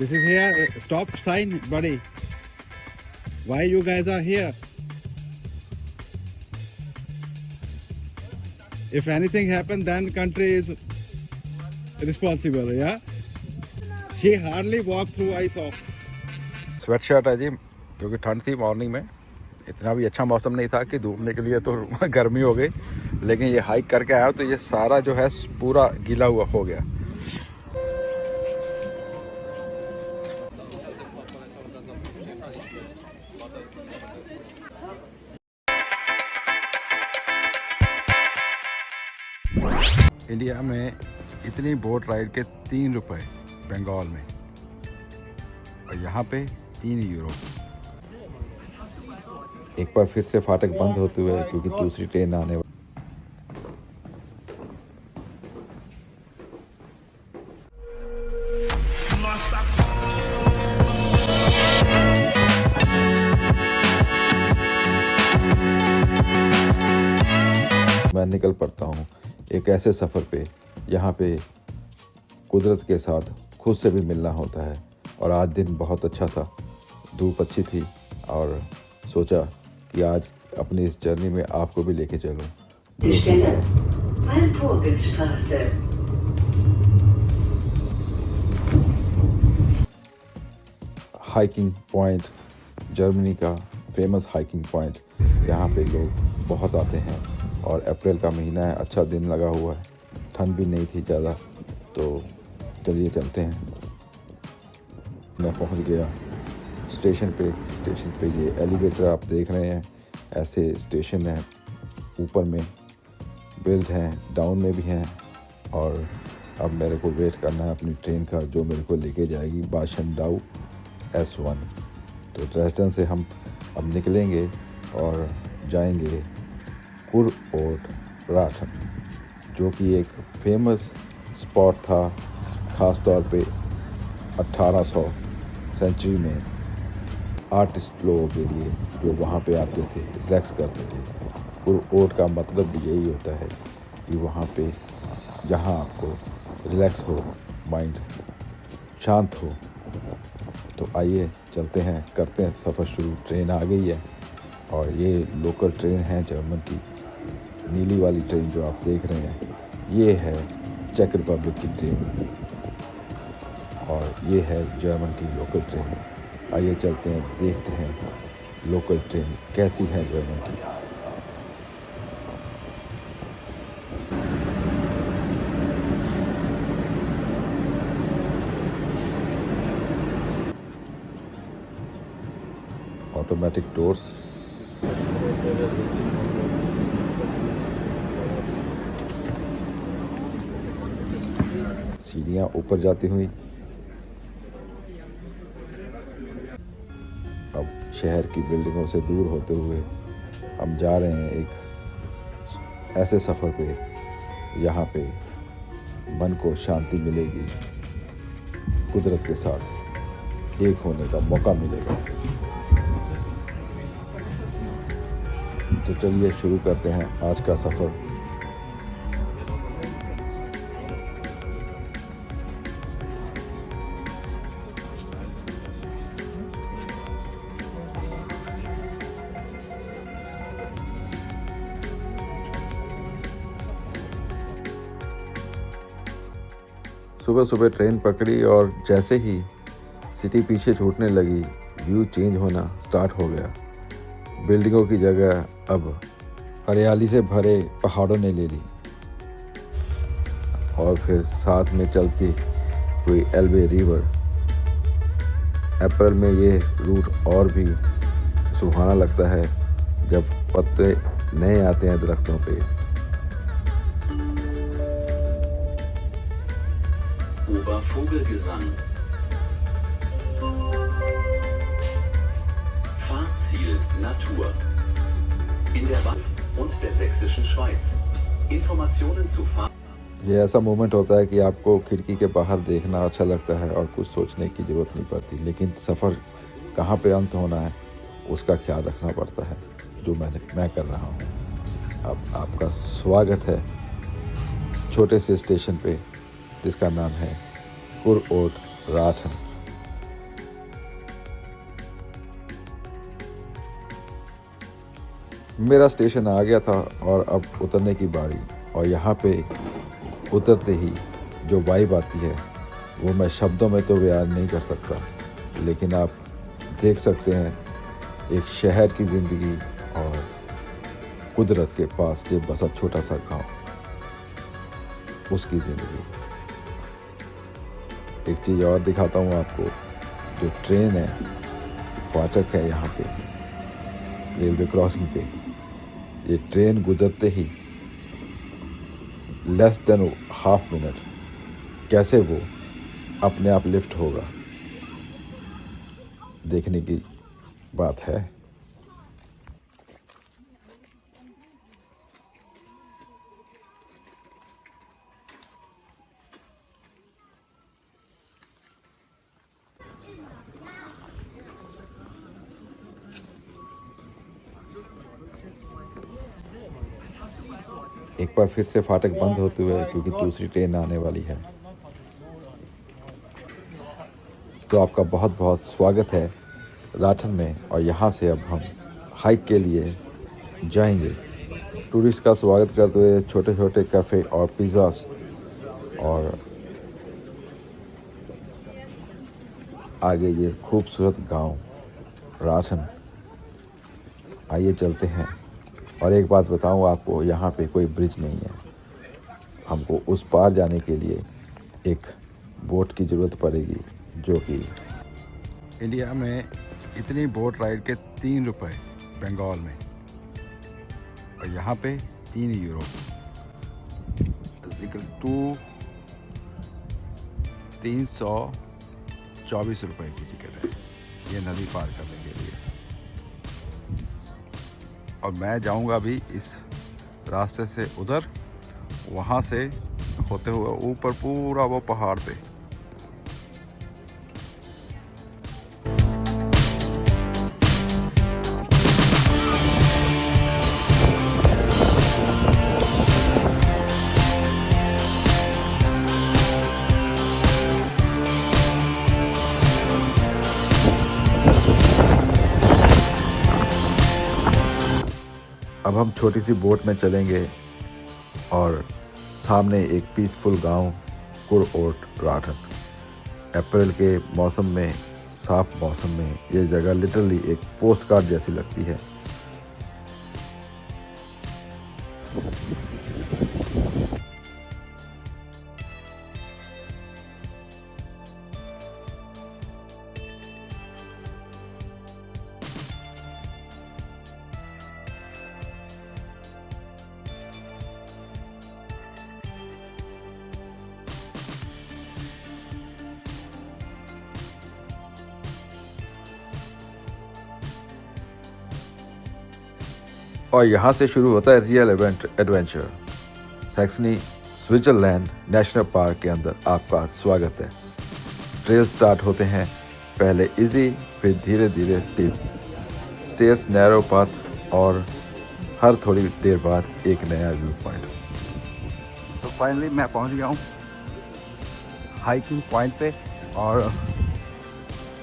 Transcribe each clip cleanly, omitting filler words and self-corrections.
This is here. Stop sign, buddy. Why you guys are here? If anything happen, then country is responsible. Yeah. She hardly walked through. I saw. Sweat shirt है जी, क्योंकि ठंड थी morning में। इतना भी अच्छा मौसम नहीं था कि धूप निकली है तो गर्मी हो गई, लेकिन ये हाइक करके आया तो ये सारा जो है पूरा गीला हुआ हो गया। इंडिया में इतनी बोट राइड के 3 रुपये बंगाल में, और यहाँ पे 3 यूरो। एक बार फिर से फाटक बंद होते हुए, क्योंकि दूसरी ट्रेन आने वाली। मैं निकल पड़ता हूँ एक ऐसे सफ़र पे, यहाँ पे कुदरत के साथ खुद से भी मिलना होता है। और आज दिन बहुत अच्छा था, धूप अच्छी थी, और सोचा कि आज अपनी इस जर्नी में आपको भी लेके चलूँ। हाइकिंग पॉइंट, जर्मनी का फेमस हाइकिंग पॉइंट। यहाँ पे लोग बहुत आते हैं, और अप्रैल का महीना है, अच्छा दिन लगा हुआ है, ठंड भी नहीं थी ज़्यादा। तो चलिए चलते हैं। मैं पहुँच गया स्टेशन पे ये एलिवेटर आप देख रहे हैं, ऐसे स्टेशन है, ऊपर में बिल्ड हैं, डाउन में भी हैं। और अब मेरे को वेट करना है अपनी ट्रेन का, जो मेरे को लेके जाएगी बाशनडाउ S1। तो ड्रेसडन से हम अब निकलेंगे और जाएंगे कुरओट राठन, जो कि एक फेमस स्पॉट था, ख़ास तौर पे 1800 सेंचुरी में आर्टिस्ट लोगों के लिए, जो वहाँ पे आते थे, रिलैक्स करते थे। कुरओट का मतलब भी यही होता है कि वहाँ पे जहाँ आपको रिलैक्स हो, माइंड शांत हो। तो आइए चलते हैं, करते हैं सफ़र शुरू। ट्रेन आ गई है, और ये लोकल ट्रेन है जर्मन की। नीली वाली ट्रेन जो आप देख रहे हैं, ये है चेक रिपब्लिक की ट्रेन, और ये है जर्मन की लोकल ट्रेन। आइए चलते हैं, देखते हैं लोकल ट्रेन कैसी है जर्मन की। ऑटोमेटिक डोर्स, सीढ़ियाँ ऊपर जाती हुई। अब शहर की बिल्डिंगों से दूर होते हुए हम जा रहे हैं एक ऐसे सफ़र पे, यहाँ पे मन को शांति मिलेगी, कुदरत के साथ एक होने का मौका मिलेगा। तो चलिए शुरू करते हैं आज का सफ़र। सुबह सुबह ट्रेन पकड़ी, और जैसे ही सिटी पीछे छूटने लगी, व्यू चेंज होना स्टार्ट हो गया। बिल्डिंगों की जगह अब हरियाली से भरे पहाड़ों ने ले ली, और फिर साथ में चलती हुई एल्बे रिवर। अप्रैल में ये रूट और भी सुहाना लगता है, जब पत्ते नए आते हैं दरख्तों पे। Obervogelgesang. Fahrziel Natur. In der Waf und der sächsischen Schweiz. Informationen zu Fahr. ये ऐसा मोमेंट होता है कि आपको खिड़की के बाहर देखना अच्छा लगता है, और कुछ सोचने की ज़रूरत नहीं पड़ती। लेकिन सफ़र कहाँ पे अंत होना है, उसका ख्याल रखना पड़ता है, जो मैं कर रहा हूँ। अब आपका स्वागत है छोटे से स्टेशन पे, जिसका नाम है कुरओट राठन। मेरा स्टेशन आ गया था और अब उतरने की बारी। और यहाँ पे उतरते ही जो वाइब आती है वो मैं शब्दों में तो बयान नहीं कर सकता, लेकिन आप देख सकते हैं एक शहर की ज़िंदगी और कुदरत के पास जो बसा छोटा सा गांव, उसकी ज़िंदगी। एक चीज़ और दिखाता हूँ आपको, जो ट्रेन है, फाटक है यहाँ पे रेलवे क्रॉसिंग पे, ये ट्रेन गुजरते ही लेस देन हाफ मिनट कैसे वो अपने आप लिफ्ट होगा, देखने की बात है। एक बार फिर से फाटक बंद होते हुए, क्योंकि दूसरी ट्रेन आने वाली है। तो आपका बहुत बहुत स्वागत है राठन में, और यहाँ से अब हम हाइक के लिए जाएंगे। टूरिस्ट का स्वागत करते हुए छोटे छोटे कैफ़े और पिज़्ज़ास और आगे ये खूबसूरत गांव राठन। आइए चलते हैं। और एक बात बताऊं आपको, यहाँ पे कोई ब्रिज नहीं है। हमको उस पार जाने के लिए एक बोट की ज़रूरत पड़ेगी, जो कि इंडिया में इतनी बोट राइड के 3 रुपये बंगाल में, और यहाँ पे 3 यूरो टू 324 रुपये की टिकट है ये नदी पार करने के लिए। और मैं जाऊंगा भी इस रास्ते से उधर, वहाँ से होते हुए ऊपर पूरा वो पहाड़ पे। अब हम छोटी सी बोट में चलेंगे और सामने एक पीसफुल गांव कुरओट राठन। अप्रैल के मौसम में, साफ मौसम में ये जगह लिटरली एक पोस्ट कार्ड जैसी लगती है। और यहाँ से शुरू होता है real adventure. Saxony Switzerland national park के अंदर आपका स्वागत है। ट्रेल स्टार्ट होते हैं पहले इजी, फिर धीरे धीरे स्टीप, स्टेयर्स, नैरो पाथ और हर थोड़ी देर बाद एक नया व्यू पॉइंट। तो फाइनली मैं पहुँच गया हूँ हाइकिंग पॉइंट पे, और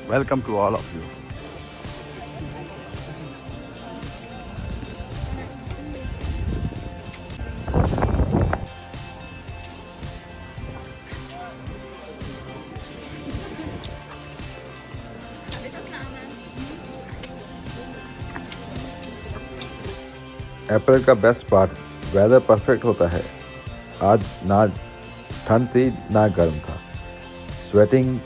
welcome to all of you. April का बेस्ट पार्ट, वेदर परफेक्ट होता है। आज ना ठंड थी ना गर्म था। स्वेटिंग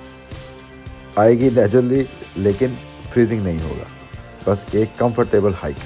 आएगी नेचुरली, लेकिन फ्रीजिंग नहीं होगा। बस एक कंफर्टेबल हाइक।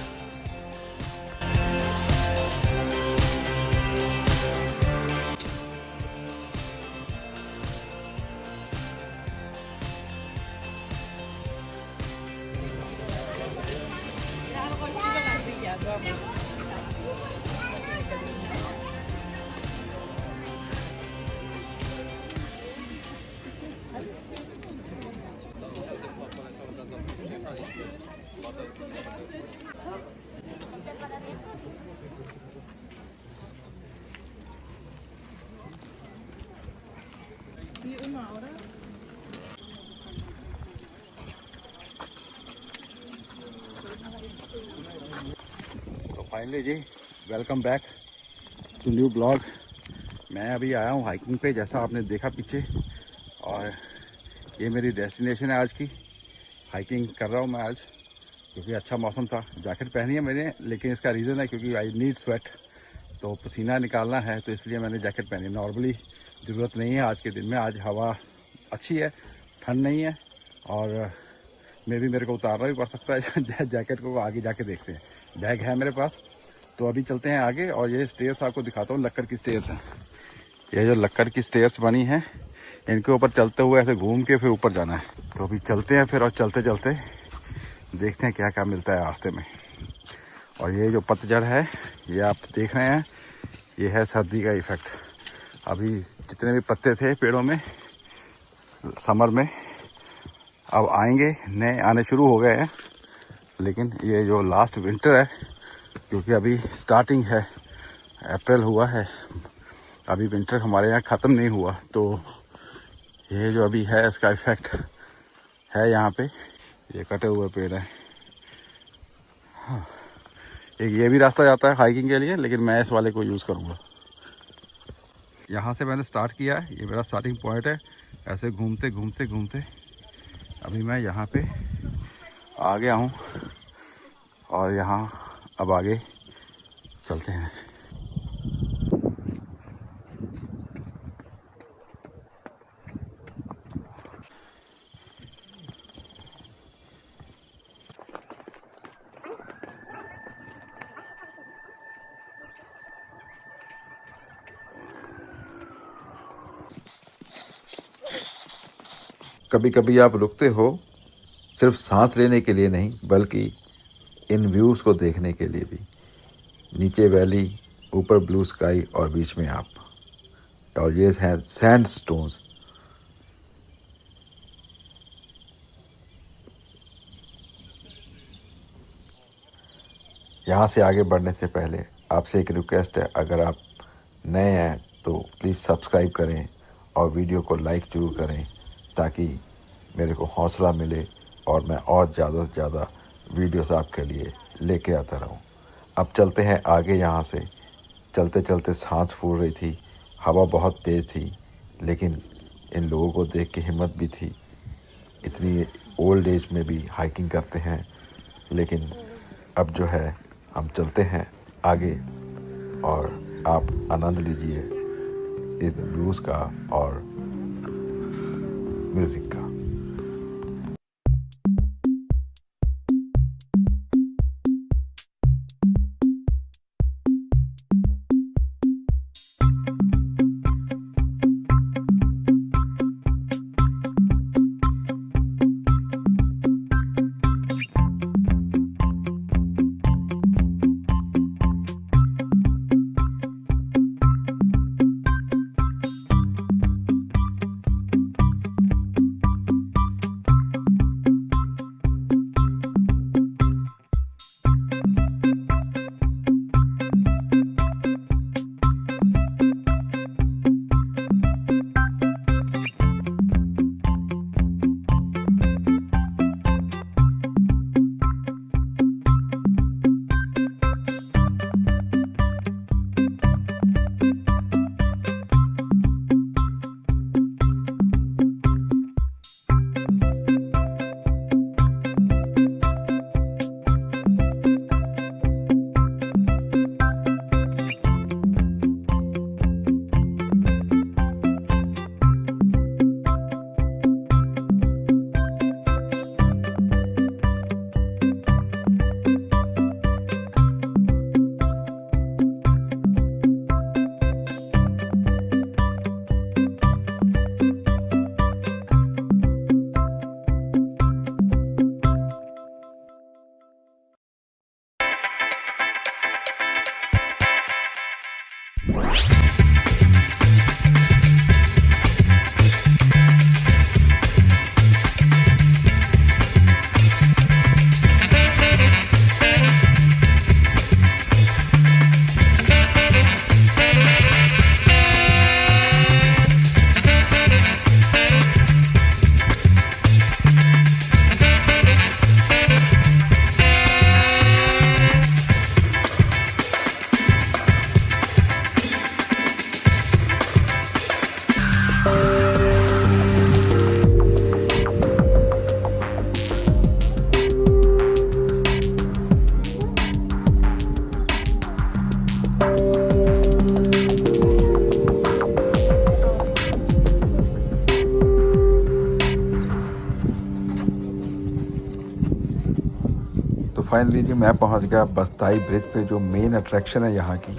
फाइनली जी welcome back to new blog. मैं अभी आया हूँ हाइकिंग पे, जैसा आपने देखा पीछे, और ये मेरी डेस्टिनेशन है आज की। हाइकिंग कर रहा हूँ मैं आज क्योंकि अच्छा मौसम था। जैकेट पहनी है मैंने, लेकिन इसका रीज़न है क्योंकि आई नीड स्वेट, तो पसीना निकालना है, तो इसलिए मैंने जैकेट पहनी। नॉर्मली ज़रूरत नहीं है आज के दिन में। आज हवा अच्छी है, ठंड नहीं है, और मेरे को उतारना भी पड़ सकता है जैकेट को। आगे जाके देखते हैं, बैग है मेरे पास, तो अभी चलते हैं आगे। और ये स्टेयर्स आपको दिखाता हूँ, लक्कड़ की स्टेयर्स हैं। ये जो लक्कड़ की स्टेयर्स बनी हैं, इनके ऊपर चलते हुए ऐसे घूम के फिर ऊपर जाना है। तो अभी चलते हैं फिर, और चलते चलते देखते हैं क्या क्या मिलता है रास्ते में। और ये जो पतझड़ है, ये आप देख रहे हैं, ये है सर्दी का इफ़ेक्ट। अभी जितने भी पत्ते थे पेड़ों में समर में, अब आएंगे, नए आने शुरू हो गए हैं। लेकिन ये जो लास्ट विंटर है, क्योंकि अभी स्टार्टिंग है, अप्रैल हुआ है, अभी विंटर हमारे यहाँ ख़त्म नहीं हुआ, तो ये जो अभी है इसका इफ़ेक्ट है यहाँ पे। ये कटे हुए पेड़ हैं। हाँ, एक ये भी रास्ता जाता है हाइकिंग के लिए, लेकिन मैं इस वाले को यूज़ करूँगा। यहाँ से मैंने स्टार्ट किया है, ये मेरा स्टार्टिंग पॉइंट है। ऐसे घूमते घूमते घूमते अभी मैं यहाँ पे आ गया हूँ, और यहाँ अब आगे चलते हैं। कभी कभी आप रुकते हो सिर्फ सांस लेने के लिए नहीं, बल्कि इन व्यूज़ को देखने के लिए भी। नीचे वैली, ऊपर ब्लू स्काई, और बीच में आप, और ये हैं सैंड स्टोन्स। यहाँ से आगे बढ़ने से पहले आपसे एक रिक्वेस्ट है, अगर आप नए हैं तो प्लीज़ सब्सक्राइब करें और वीडियो को लाइक ज़रूर करें, ताकि मेरे को हौसला मिले और मैं और ज़्यादा से ज़्यादा वीडियोस आपके लिए लेके आता रहूं। अब चलते हैं आगे। यहाँ से चलते चलते सांस फूल रही थी, हवा बहुत तेज़ थी, लेकिन इन लोगों को देख के हिम्मत भी थी। इतनी ओल्ड एज में भी हाइकिंग करते हैं। लेकिन अब जो है, हम चलते हैं आगे, और आप आनंद लीजिए इस व्यूज़ का और म्यूज़िक का। फाइनली जी मैं पहुंच गया बस्ताई ब्रिज पे, जो मेन अट्रैक्शन है यहाँ की।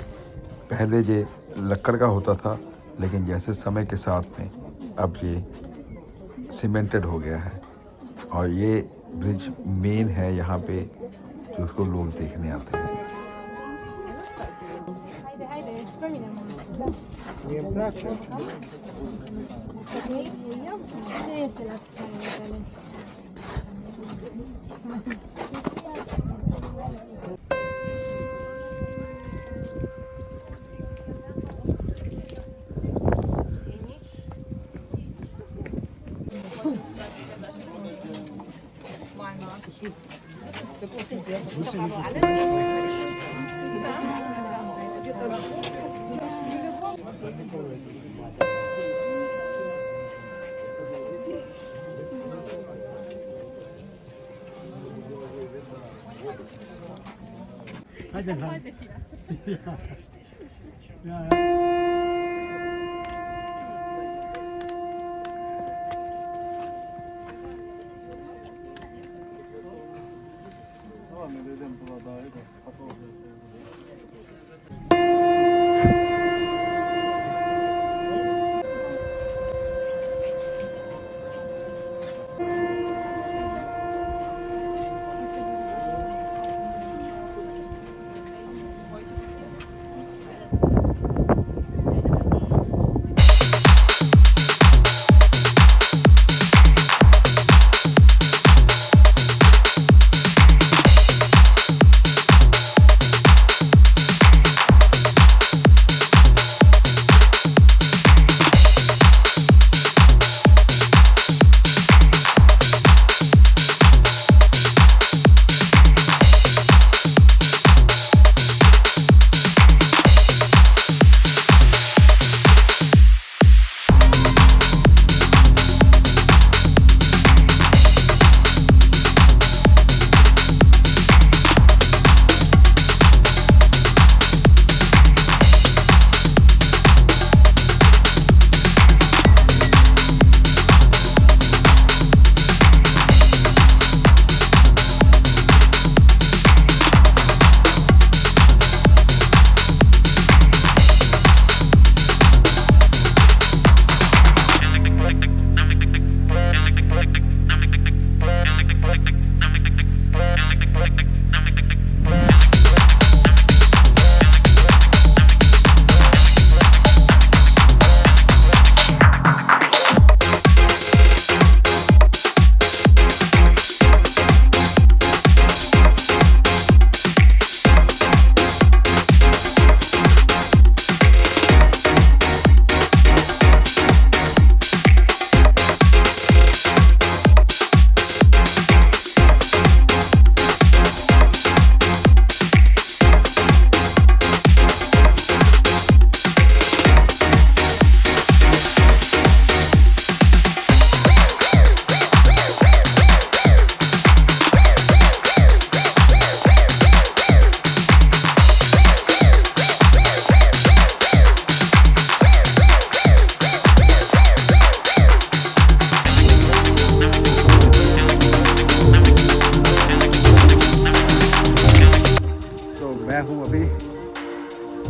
पहले ये लक्कड़ का होता था, लेकिन जैसे समय के साथ में अब ये सीमेंटेड हो गया है। और ये ब्रिज मेन है यहाँ पे, जो उसको लोग देखने आते हैं।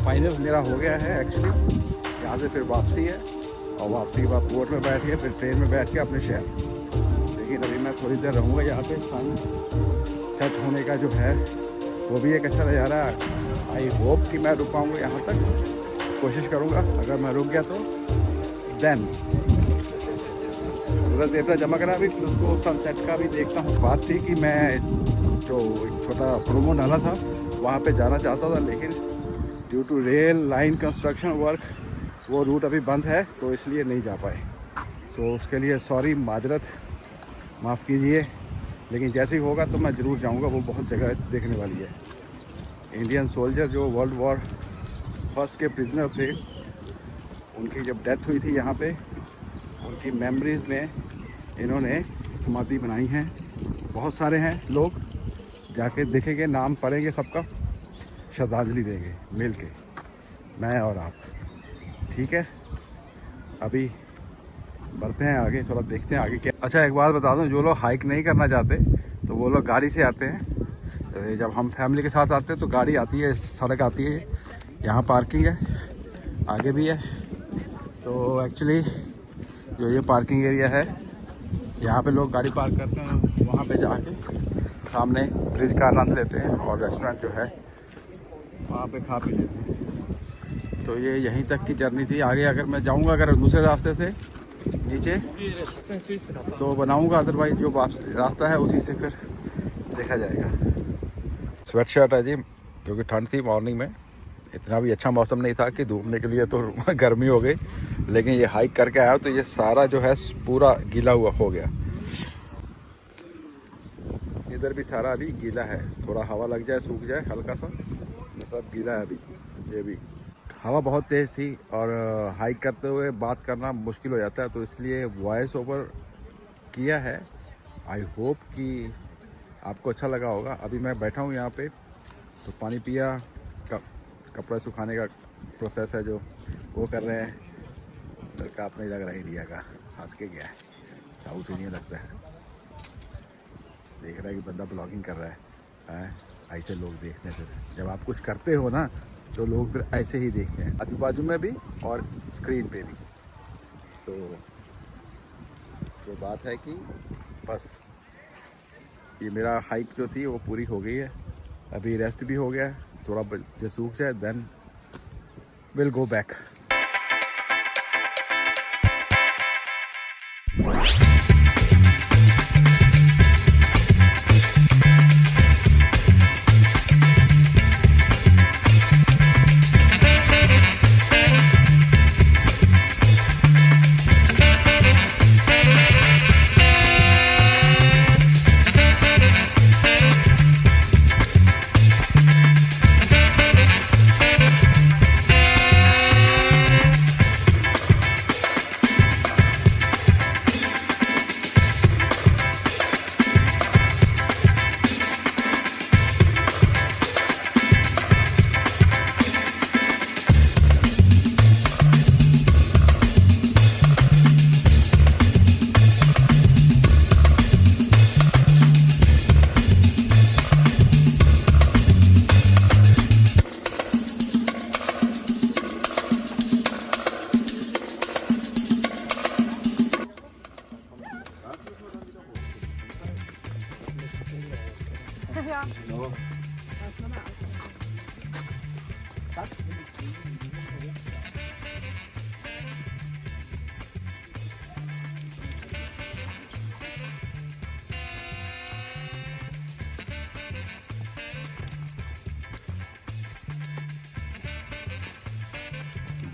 फाइनल मेरा हो गया है एक्चुअली। यहाँ से फिर वापसी है और वापसी के बाद बोट में बैठ के फिर ट्रेन में बैठ के अपने शहर। लेकिन अभी मैं थोड़ी देर रहूँगा यहाँ पे। सन सेट होने का जो है वो भी एक अच्छा नज़ारा है। आई होप कि मैं रुक पाऊँगा यहाँ तक, कोशिश करूँगा। अगर मैं रुक गया तो देन सूरज देवता चमक रहा भी, उसको सनसेट का भी देखता हूँ। बात थी कि मैं जो एक छोटा प्रोमो डाला था वहाँ पे जाना चाहता था, लेकिन due to rail line construction work वो रूट अभी बंद है, तो इसलिए नहीं जा पाए। तो उसके लिए सॉरी, माजरत, माफ़ कीजिए। लेकिन जैसे ही होगा तो मैं ज़रूर जाऊंगा। वो बहुत जगह देखने वाली है। इंडियन सोल्जर जो वर्ल्ड वॉर फर्स्ट के प्रिजनर थे, उनकी जब डेथ हुई थी यहाँ पे, उनकी मेमोरीज़ में इन्होंने समाधि बनाई हैं। बहुत सारे हैं लोग, जाके देखेंगे, नाम पढ़ेंगे, सबका श्रद्धांजलि देंगे मिल के, मैं और आप। ठीक है, अभी बढ़ते हैं आगे, थोड़ा देखते हैं आगे क्या। अच्छा, एक बात बता दूं, जो लोग हाइक नहीं करना चाहते तो वो लोग गाड़ी से आते हैं। जब हम फैमिली के साथ आते हैं तो गाड़ी आती है, सड़क आती है, यहाँ पार्किंग है, आगे भी है। तो एक्चुअली जो ये पार्किंग एरिया है, यहाँ पे लोग गाड़ी पार्क करते हैं, वहाँ पे जाके सामने ब्रिज का आनंद लेते हैं और रेस्टोरेंट जो है वहाँ पे खा पी लेते हैं। तो ये यहीं तक की जर्नी थी। आगे अगर मैं जाऊँगा अगर दूसरे रास्ते से नीचे तो बनाऊँगा, अदरवाइज जो रास्ता है उसी से फिर देखा जाएगा। स्वेट शर्ट है जी, क्योंकि ठंड थी मॉर्निंग में। इतना भी अच्छा मौसम नहीं था कि घूमने के लिए तो गर्मी हो गई, लेकिन ये हाइक करके आया तो ये सारा जो है पूरा गीला हुआ हो गया। इधर भी सारा अभी गीला है, थोड़ा हवा लग जाए सूख जाए हल्का सा, ये सब गीला है अभी। ये भी हवा बहुत तेज़ थी और हाइक करते हुए बात करना मुश्किल हो जाता है, तो इसलिए वॉइस ओवर किया है। आई होप कि आपको अच्छा लगा होगा। अभी मैं बैठा हूँ यहाँ पे, तो पानी पिया, कपड़े सुखाने का प्रोसेस है जो वो कर रहे हैं। लड़का अपने लग रहा है इंडिया का, हंस के गया है, साउथ इंडियन लगता है। देख रहा है कि बंदा ब्लॉगिंग कर रहा है। ऐसे लोग देखते हैं, फिर जब आप कुछ करते हो ना तो लोग फिर ऐसे ही देखते हैं, आजू बाजू में भी और स्क्रीन पे भी। तो जो बात है कि बस ये मेरा हाइक जो थी वो पूरी हो गई है। अभी रेस्ट भी हो गया है, थोड़ा जो सूख जाए then will go back.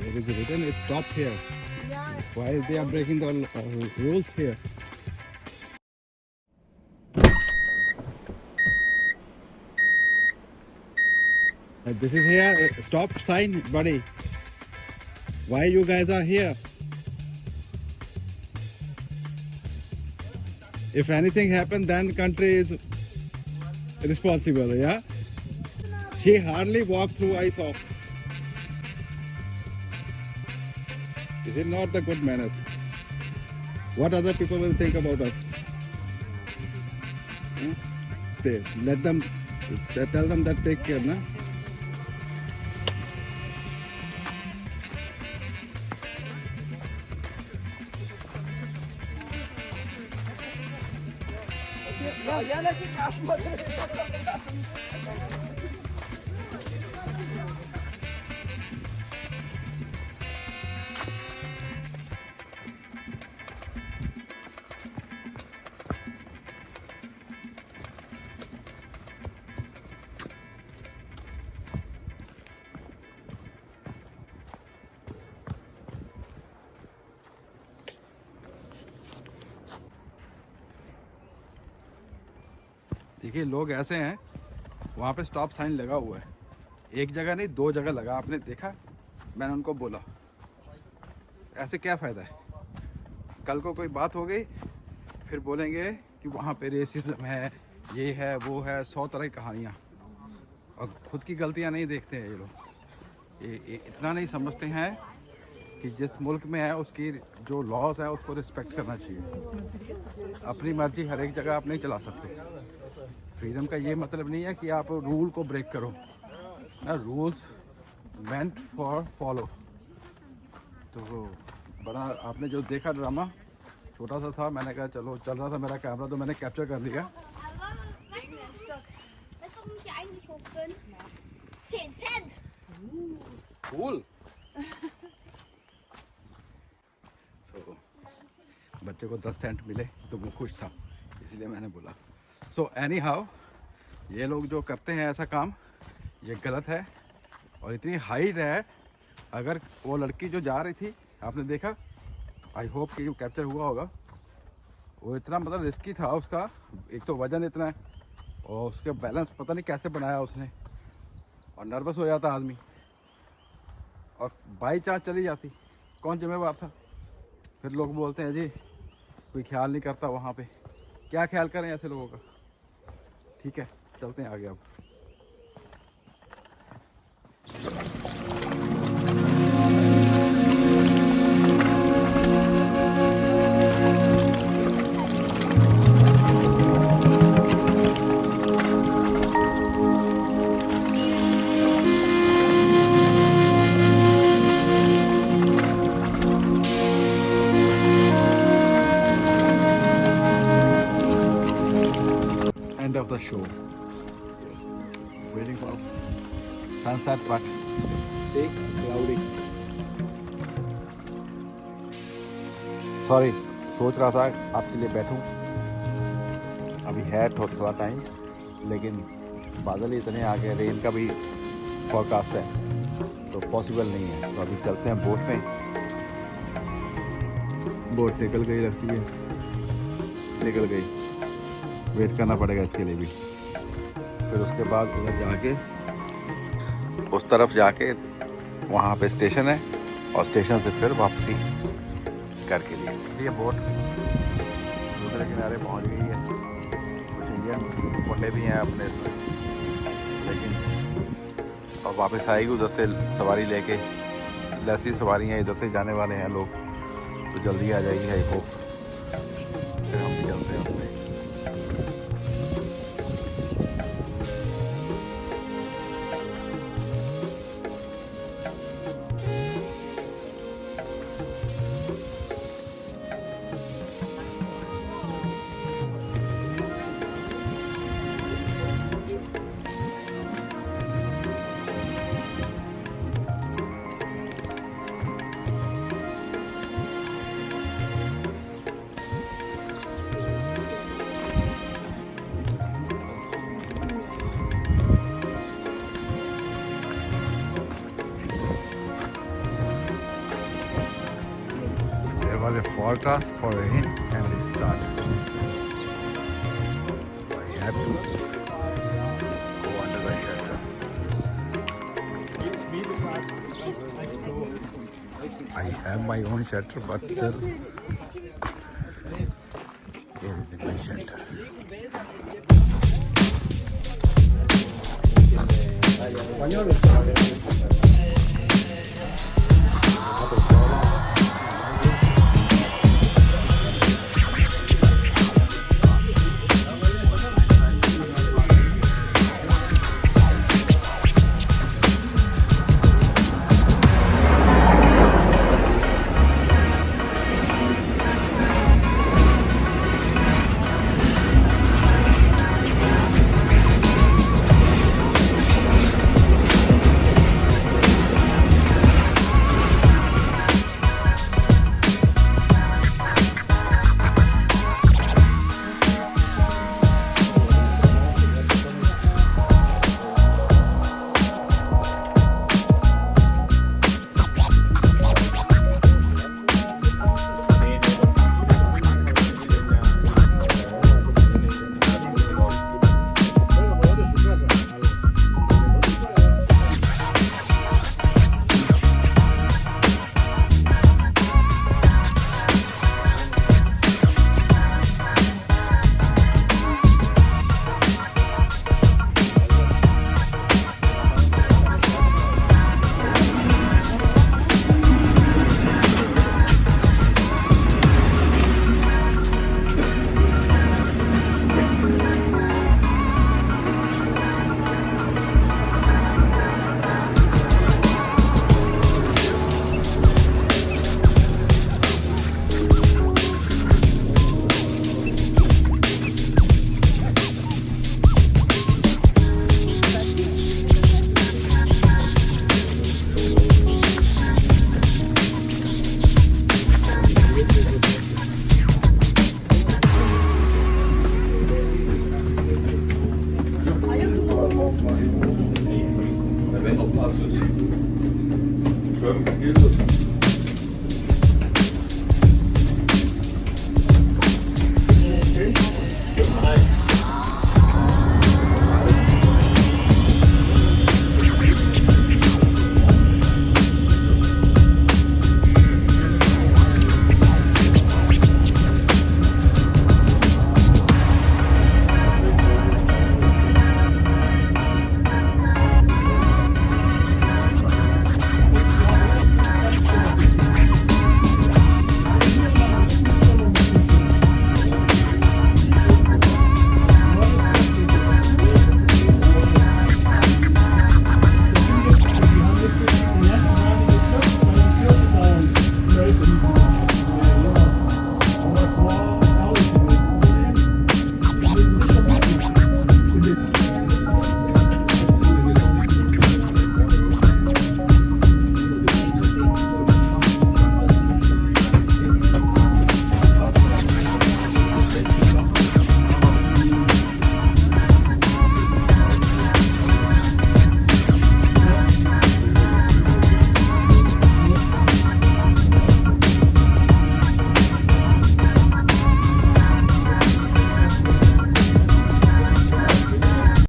There is written stop here. Yeah. Why they are breaking the rules here? This is here stop sign, buddy. Why you guys are here? If anything happen, then country is responsible. Yeah. She hardly walked through. I saw. Is it not the good manners? What other people will think about us? Let them, tell them that take care, na? देखिए लोग ऐसे हैं, वहाँ पे stop sign लगा हुआ है, एक जगह नहीं 2 जगह लगा, आपने देखा? मैंने उनको बोला ऐसे क्या फ़ायदा है, कल को कोई बात हो गई फिर बोलेंगे कि वहाँ पे रेसिज्म है, ये है वो है, 100 तरह की कहानियाँ, और खुद की गलतियाँ नहीं देखते हैं ये लोग। ये इतना नहीं समझते हैं कि जिस मुल्क में है उसकी जो लॉज है उसको रिस्पेक्ट करना चाहिए। अपनी मर्जी हर एक जगह आप नहीं चला सकते। फ्रीडम का ये मतलब नहीं है कि आप रूल को ब्रेक करो ना, रूल्स मेंट फॉर फॉलो। तो बड़ा आपने जो देखा ड्रामा छोटा सा था, मैंने कहा चलो चल रहा था मेरा कैमरा तो मैंने कैप्चर कर लिया। Aber weißt du, warum muss ich eigentlich hoch sind? 10 Cent! Cool. सो बच्चे को 10 सेंट मिले तो वो खुश था, इसलिए मैंने बोला। सो एनी हाउ, ये लोग जो करते हैं ऐसा काम ये गलत है। और इतनी हाइट है, अगर वो लड़की जो जा रही थी आपने देखा, आई होप कि कैप्चर हुआ होगा, वो इतना मतलब रिस्की था उसका। एक तो वजन इतना है और उसके बैलेंस पता नहीं कैसे बनाया उसने, और नर्वस हो जाता आदमी, और बाई चांस चली जाती कौन जिम्मेवार था? फिर लोग बोलते हैं जी कोई ख्याल नहीं करता वहाँ पे। क्या ख्याल करें ऐसे लोगों का? ठीक है, चलते हैं आगे अब। End of the show. Waiting for sunset, but take cloudy. Sorry, सोच रहा था आपके लिए बैठूं, अभी है थोड़ा टाइम, लेकिन बादल इतने आ गए, रेन का भी फोरकास्ट है तो पॉसिबल नहीं है। तो अभी चलते हैं बोट में। बोट निकल गई लगती है, निकल गई, वेट करना पड़ेगा इसके लिए भी। फिर उसके बाद उधर जाके उस तरफ जाके वहाँ पे स्टेशन है, और स्टेशन से फिर वापसी घर के लिए। ये बोट दूसरे किनारे पहुँच गई है। कुछ इंडियन बोटें भी हैं अपने, लेकिन और वापस आएगी उधर से सवारी लेके। ऐसी सवारी हैं, इधर से जाने वाले हैं लोग, तो जल्दी आ जाएगी आई होप। फिर हम भी चलते हैं उसमें। Was a forecast for rain and it started. I had to go under the shelter. I have my own shelter, but still, here is my shelter. Jesus.